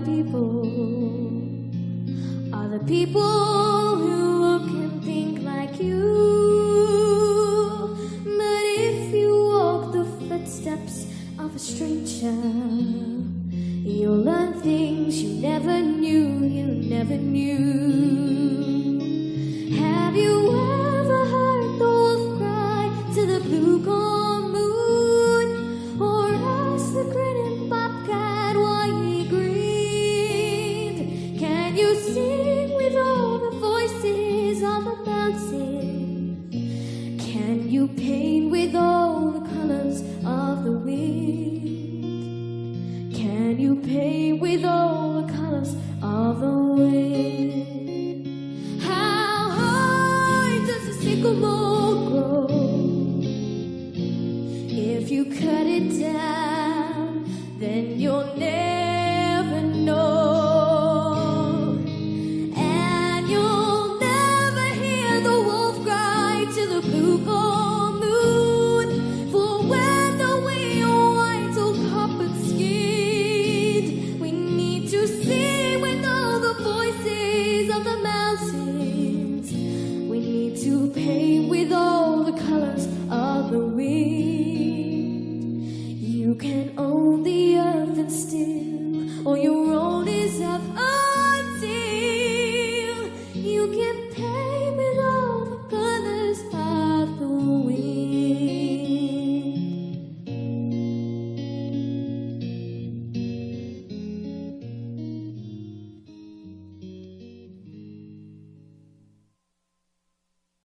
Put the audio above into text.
people are the people who look and think like you. But if you walk the footsteps of a stranger, you'll learn things you never knew, you never knew. Have you ever heard the wolf cry to the blue corn moon, or ask the grinning bobcat why he grieved? Can you sing with all the voices on the mountain? Can you paint with all the colors of the wind? Can you paint with all the colors of the wind? How high does the sycamore grow? If you cut it down, then you'll never know. And you'll never hear the wolf cry to the blue corn moon. For whether we are white or copper skinned, we need to sing with all the voices of the mountains. We need to paint with all the colors of the wind. You can own the earth and still, or you